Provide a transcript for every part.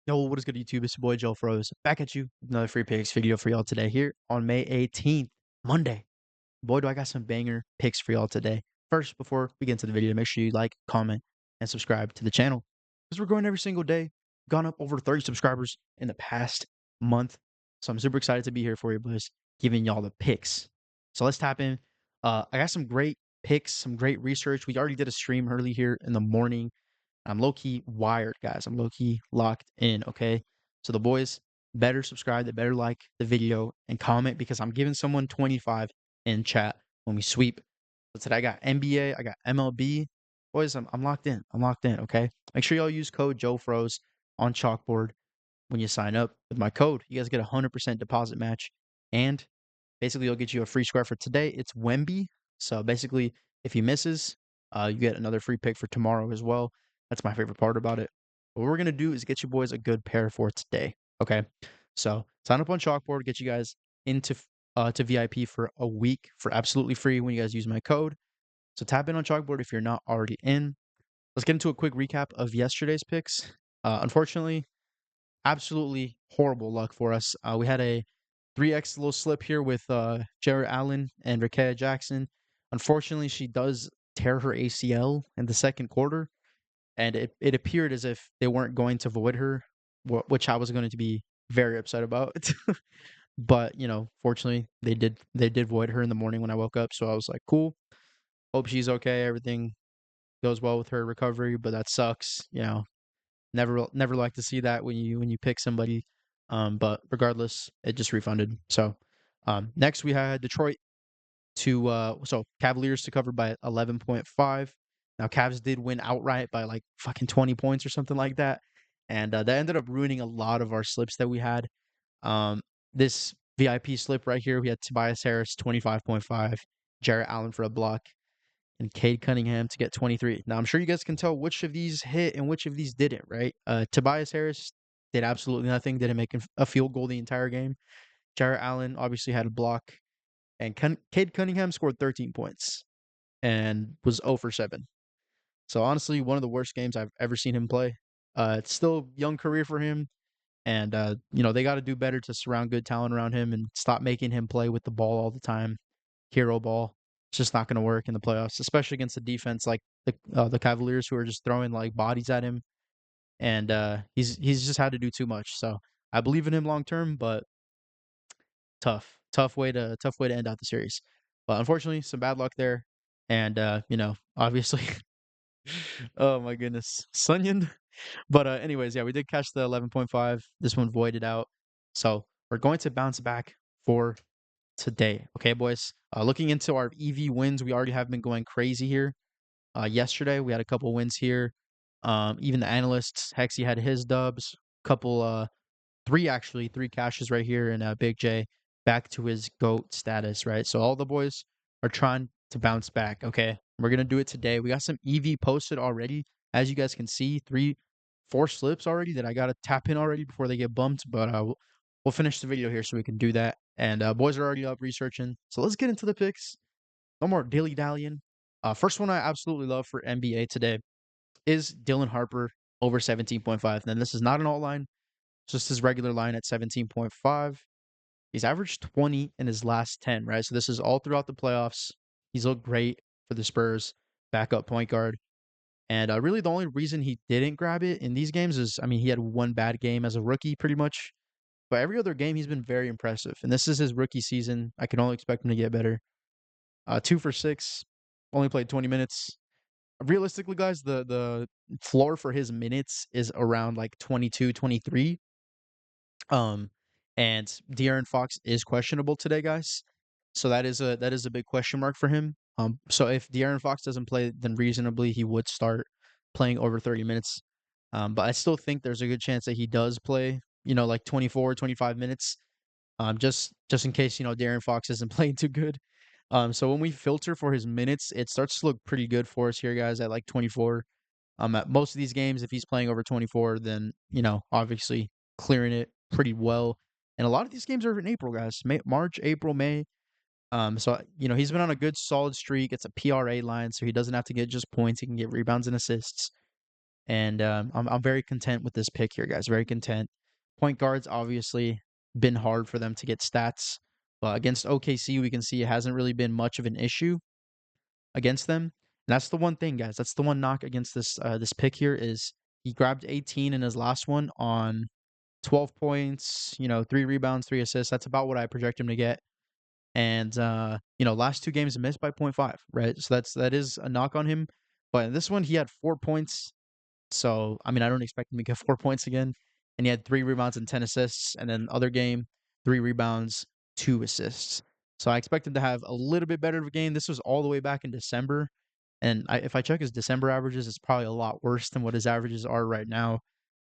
Yo, what is good, YouTube? It's your boy Joe Froze back at you with another free picks video for y'all today here on May 18th, Monday. Boy, do I got some banger picks for y'all today. First, before we get into the video, make sure you like, comment, and subscribe to the channel because we're growing every single day. Gone up over 30 subscribers in the past month, so I'm super excited to be here for you, boys, giving y'all the picks. So let's tap in. I got some great picks, some great research. We already did a stream early here in the morning. I'm low key wired, guys. I'm low key locked in. Okay. So the boys better subscribe, they better like the video and comment because I'm giving someone 25 in chat when we sweep. So today I got NBA, I got MLB. Boys, I'm locked in. I'm locked in. Okay. Make sure y'all use code JoeFroze on Chalkboard when you sign up with my code. You guys get a 100% deposit match. And basically, you'll get you a free square for today. It's Wemby. So basically, if he misses, you get another free pick for tomorrow as well. That's my favorite part about it. What we're gonna do is get you boys a good pair for today. Okay, so sign up on Chalkboard, get you guys into to VIP for a week for absolutely free when you guys use my code. So tap in on Chalkboard if you're not already in. Let's get into a quick recap of yesterday's picks. Unfortunately, absolutely horrible luck for us. We had a 3x little slip here with Jarrett Allen and Rakea Jackson. Unfortunately, she does tear her ACL in the second quarter, and it appeared as if they weren't going to void her, which I was going to be very upset about. But fortunately, they did void her in the morning when I woke up, so I was like, cool. Hope she's okay. Everything goes well with her recovery, but that sucks. Never like to see that when you pick somebody. But regardless, it just refunded. So next we had Detroit to Cavaliers to cover by 11.5. Now Cavs did win outright by like fucking 20 points or something like that. And that ended up ruining a lot of our slips that we had. This VIP slip right here, we had Tobias Harris 25.5, Jarrett Allen for a block, and Cade Cunningham to get 23. Now, I'm sure you guys can tell which of these hit and which of these didn't, right? Tobias Harris did absolutely nothing, didn't make a field goal the entire game. Jarrett Allen obviously had a block, and Cade Cunningham scored 13 points and was 0 for 7. So, honestly, one of the worst games I've ever seen him play. It's still a young career for him, and, they got to do better to surround good talent around him and stop making him play with the ball all the time. Hero ball. It's just not going to work in the playoffs, especially against a defense like the Cavaliers who are just throwing like bodies at him, and he's just had to do too much. So I believe in him long term, but tough way to end out the series. But unfortunately, some bad luck there, and obviously, oh my goodness, Sunyon. But anyways, yeah, we did catch the 11.5. This one voided out, so we're going to bounce back for today. Okay, boys. Looking into our EV wins, we already have been going crazy here. Yesterday we had a couple wins here. Even the analysts, Hexy had his dubs. Couple, three cashes right here, and Big J back to his GOAT status, right? So all the boys are trying to bounce back. Okay, we're gonna do it today. We got some EV posted already, as you guys can see. 4 slips already that I gotta tap in already before they get bumped. But we'll finish the video here so we can do that. And boys are already up researching. So let's get into the picks. No more dilly dallying. First one I absolutely love for NBA today is Dylan Harper over 17.5. Then this is not an alt line, it's just his regular line at 17.5. He's averaged 20 in his last 10, right? So this is all throughout the playoffs. He's looked great for the Spurs, backup point guard. And really, the only reason he didn't grab it in these games is, I mean, he had one bad game as a rookie, pretty much. But every other game, he's been very impressive. And this is his rookie season. I can only expect him to get better. 2 for 6, only played 20 minutes. Realistically, guys, the floor for his minutes is around like 22, 23. Um, and De'Aaron Fox is questionable today, guys. So that is a big question mark for him. So if De'Aaron Fox doesn't play, then reasonably he would start playing over 30 minutes. But I still think there's a good chance that he does play, like 24, 25 minutes. Just in case, De'Aaron Fox isn't playing too good. So when we filter for his minutes, it starts to look pretty good for us here, guys, at like 24. At most of these games, if he's playing over 24, then, obviously clearing it pretty well. And a lot of these games are in April, guys. March, April, May. So he's been on a good solid streak. It's a PRA line, so he doesn't have to get just points. He can get rebounds and assists. And I'm very content with this pick here, guys. Very content. Point guards obviously been hard for them to get stats, but against OKC we can see it hasn't really been much of an issue against them. And that's the one thing, guys. That's the one knock against this pick here is he grabbed 18 in his last one on 12 points, 3 rebounds, 3 assists. That's about what I project him to get. And last 2 games missed by point 0.5, right? So that is a knock on him. But in this one he had 4 points. So I mean I don't expect him to get 4 points again. And he had 3 rebounds and 10 assists. And then other game, 3 rebounds, 2 assists. So I expect him to have a little bit better of a game. This was all the way back in December. And if I check his December averages, it's probably a lot worse than what his averages are right now.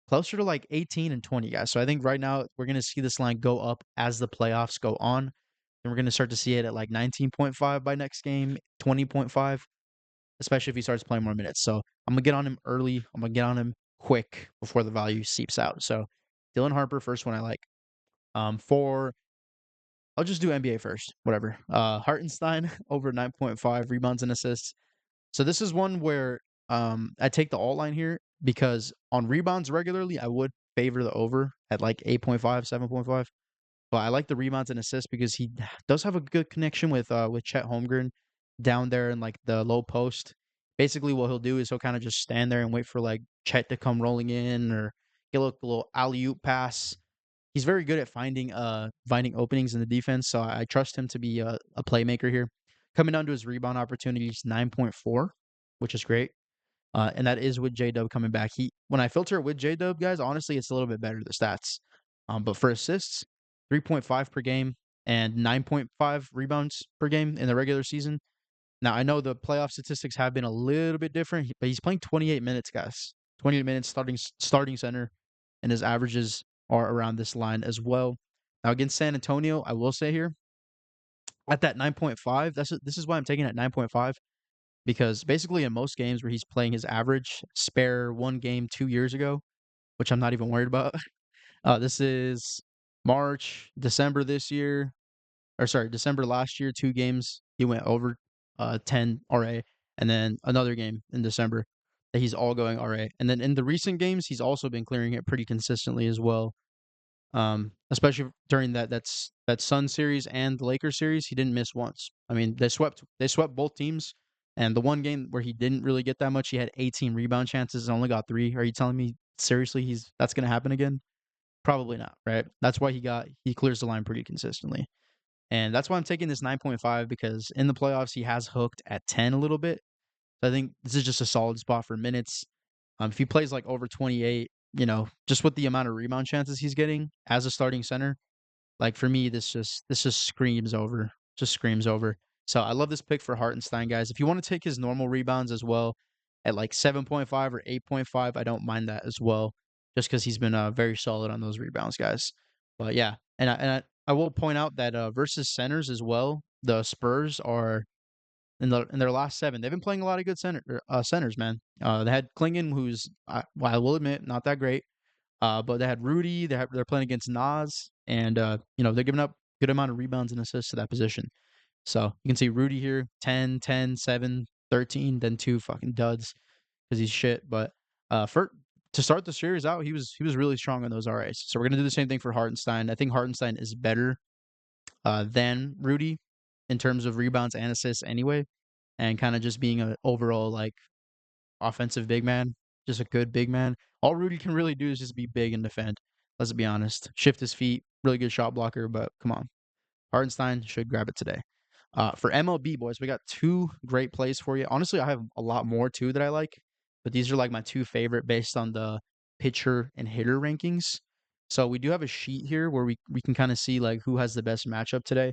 Closer to like 18 and 20, guys. So I think right now we're going to see this line go up as the playoffs go on. And we're going to start to see it at like 19.5 by next game, 20.5, especially if he starts playing more minutes. So I'm going to get on him early. I'm going to get on him quick before the value seeps out. So Dylan Harper, first one I like. I'll just do NBA first, whatever. Hartenstein over 9.5 rebounds and assists. So this is one where I take the alt line here because on rebounds regularly, I would favor the over at like 8.5, 7.5. But I like the rebounds and assists because he does have a good connection with Chet Holmgren down there in like the low post. Basically, what he'll do is he'll kind of just stand there and wait for like Chet to come rolling in or get a little alley-oop pass. He's very good at finding openings in the defense, so I trust him to be a playmaker here. Coming down to his rebound opportunities, 9.4, which is great. And that is with J-Dub coming back. When I filter it with J-Dub, guys, honestly, it's a little bit better, the stats. But for assists, 3.5 per game and 9.5 rebounds per game in the regular season. Now, I know the playoff statistics have been a little bit different, but he's playing 28 minutes, guys. 28 minutes starting center, and his averages are around this line as well. Now, against San Antonio, I will say here, at that 9.5, this is why I'm taking it at 9.5, because basically in most games where he's playing his average, spare one game 2 years ago, which I'm not even worried about. This is March, December this year, or sorry, December last year, 2 games he went over 10 RA, and then another game in December that he's all going RA. And then in the recent games, he's also been clearing it pretty consistently as well. Especially during that Sun series and the Lakers series, he didn't miss once. I mean, they swept both teams, and the one game where he didn't really get that much, he had 18 rebound chances and only got 3. Are you telling me seriously that's going to happen again? Probably not, right? That's why he clears the line pretty consistently. And that's why I'm taking this 9.5 because in the playoffs he has hooked at 10 a little bit. So I think this is just a solid spot for minutes. If he plays like over 28, just with the amount of rebound chances he's getting as a starting center, like for me, this just screams over. Just screams over. So I love this pick for Hartenstein, guys. If you want to take his normal rebounds as well at like 7.5 or 8.5, I don't mind that as well. Just because he's been very solid on those rebounds, guys. But yeah, and I will point out that versus centers as well, the Spurs are in their last 7. They've been playing a lot of good centers, man. They had Klingon, who's well, I will admit not that great. But they had Rudy. They're playing against Nas, and they're giving up good amount of rebounds and assists to that position. So you can see Rudy here, 10, 10, 7, 13, then 2 fucking duds because he's shit. But to start the series out, he was really strong on those RAs. So we're gonna do the same thing for Hartenstein. I think Hartenstein is better than Rudy in terms of rebounds and assists anyway, and kind of just being an overall like offensive big man, just a good big man. All Rudy can really do is just be big and defend. Let's be honest. Shift his feet, really good shot blocker, but come on. Hardenstein should grab it today. For MLB, boys, we got 2 great plays for you. Honestly, I have a lot more too that I like, but these are like my 2 favorite based on the pitcher and hitter rankings. So we do have a sheet here where we can kind of see like who has the best matchup today.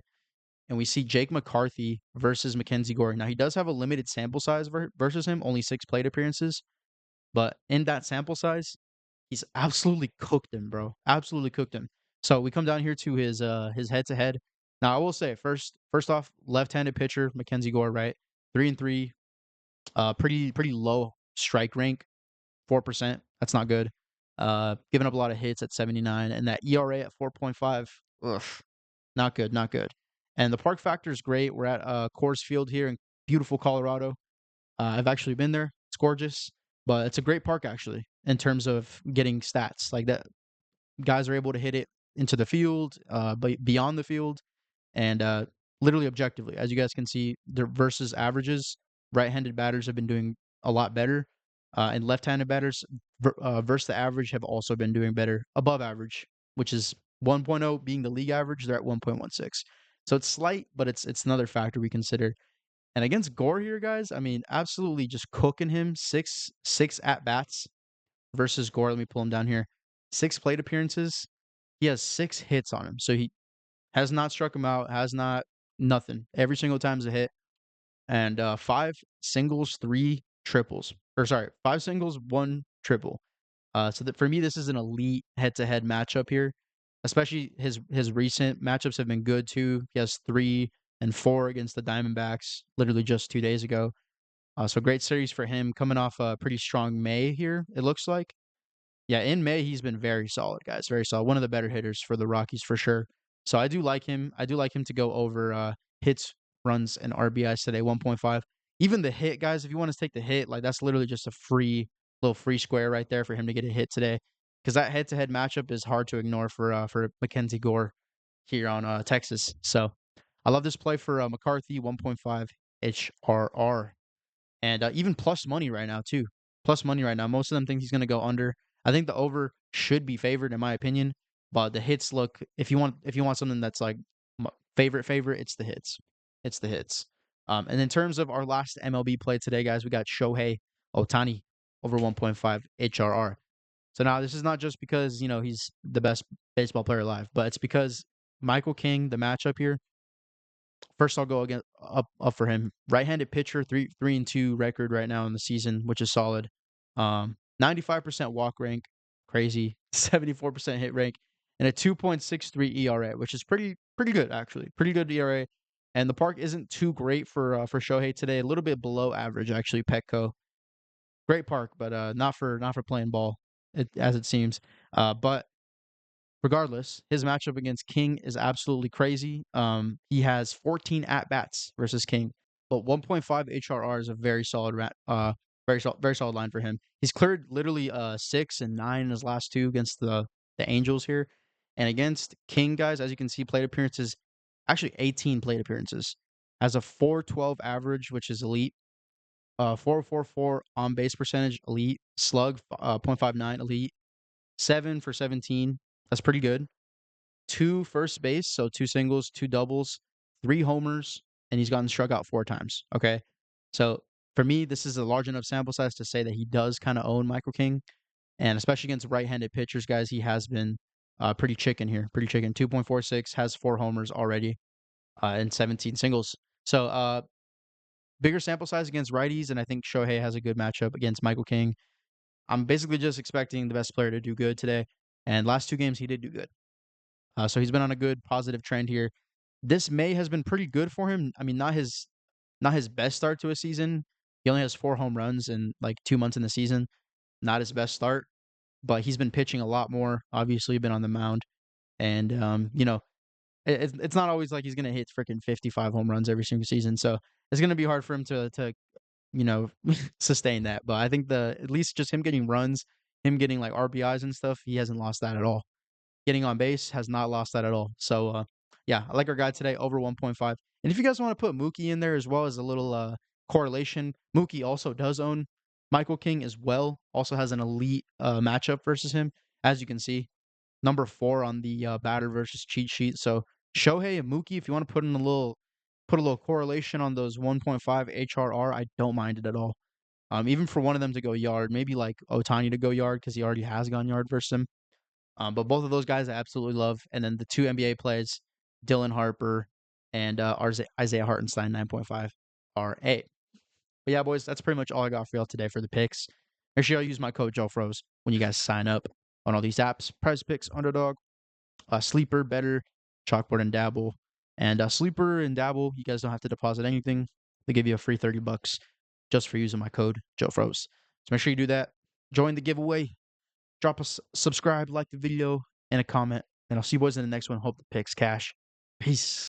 And we see Jake McCarthy versus Mackenzie Gore. Now, he does have a limited sample size versus him, only 6 plate appearances. But in that sample size, he's absolutely cooked him, bro. Absolutely cooked him. So we come down here to his head-to-head. Now, I will say, first off, left-handed pitcher, Mackenzie Gore, right? 3-3, pretty low strike rank, 4%. That's not good. Giving up a lot of hits at 79, and that ERA at 4.5. Ugh, not good, not good. And the park factor is great. We're at Coors Field here in beautiful Colorado. I've actually been there. It's gorgeous. but it's a great park actually in terms of getting stats. Like that, guys are able to hit it into the field, but beyond the field, and literally objectively, as you guys can see, the versus averages, right-handed batters have been doing a lot better, and left-handed batters versus the average have also been doing better, above average, which is 1.0 being the league average. They're at 1.16, so it's slight, but it's another factor we consider. And against Gore here, guys, I mean, absolutely just cooking him. Six at bats versus Gore. Let me pull him down here. 6 plate appearances. He has 6 hits on him, so he has not struck him out. Has not nothing. Every single time's a hit, and 5 singles, 3 triples. Or sorry, 5 singles, 1 triple. So that for me, this is an elite head-to-head matchup here. Especially his recent matchups have been good too. He has 3 and 4 against the Diamondbacks, literally just 2 days ago. So great series for him, coming off a pretty strong May here. It looks like. Yeah, in May he's been very solid, guys. Very solid. One of the better hitters for the Rockies for sure. So I do like him. I do like him to go over hits, runs, and RBIs today. 1.5. Even the hit, guys. If you want to take the hit, like that's literally just a little free square right there for him to get a hit today. Because that head-to-head matchup is hard to ignore for Mackenzie Gore here on Texas. So I love this play for McCarthy. 1.5 HRR. And even plus money right now too. Plus money right now. Most of them think he's going to go under. I think the over should be favored in my opinion, but the hits look. If you want something that's like favorite, it's the hits. It's the hits. And in terms of our last MLB play today, guys, we got Shohei Ohtani over 1.5 HRR. So now this is not just because he's the best baseball player alive, but it's because Michael King, the matchup here. First, I'll go again up for him. Right-handed pitcher, 3-2 record right now in the season, which is solid. 95% walk rank, crazy. 74% hit rank, and a 2.63 ERA, which is pretty good actually. Pretty good ERA. And the park isn't too great for Shohei today. A little bit below average actually. Petco, great park, but not for playing ball, as it seems. But regardless, his matchup against King is absolutely crazy. He has 14 at bats versus King, but 1.5 HRR is a very solid, very solid line for him. He's cleared literally 6 and 9 in his last 2 against the Angels here, and against King, guys, as you can see, plate appearances, actually 18 plate appearances, has a 4.12 average, which is elite. 4.44 on base percentage, elite. Slug, .59, elite. 7 for 17. That's pretty good. 2 first base, so 2 singles, 2 doubles, 3 homers, and he's gotten struck out 4 times. Okay. So for me, this is a large enough sample size to say that he does kind of own Michael King. And especially against right-handed pitchers, guys, he has been pretty chicken here. Pretty chicken. 2.46, has 4 homers already, and 17 singles. So bigger sample size against righties, and I think Shohei has a good matchup against Michael King. I'm basically just expecting the best player to do good today. And last 2 games, he did do good. So he's been on a good positive trend here. This May has been pretty good for him. I mean, not his best start to a season. He only has 4 home runs in like 2 months in the season. Not his best start, but he's been pitching a lot more. Obviously, been on the mound, and it's not always like he's gonna hit freaking 55 home runs every single season. So it's gonna be hard for him to sustain that. But I think at least just him getting runs, him getting like RBIs and stuff, he hasn't lost that at all. Getting on base has not lost that at all. So yeah, I like our guy today over 1.5. And if you guys want to put Mookie in there as well as a little correlation, Mookie also does own Michael King as well. Also has an elite matchup versus him, as you can see. Number 4 on the batter versus cheat sheet. So Shohei and Mookie, if you want to put a little correlation on those 1.5 HRR, I don't mind it at all. Even for one of them to go yard, maybe like Ohtani to go yard because he already has gone yard versus him. But both of those guys I absolutely love. And then the 2 NBA plays, Dylan Harper and Isaiah Hartenstein, 9.5 RA. But yeah, boys, that's pretty much all I got for y'all today for the picks. Make sure y'all use my code JoeFroze when you guys sign up on all these apps. Prizepicks, Underdog, Sleeper, Better, Chalkboard, and Dabble. And Sleeper and Dabble, you guys don't have to deposit anything. They give you a free $30 just for using my code JoeFroze. So make sure you do that. Join the giveaway. Drop a subscribe, like the video, and a comment. And I'll see you boys in the next one. Hope the picks cash. Peace.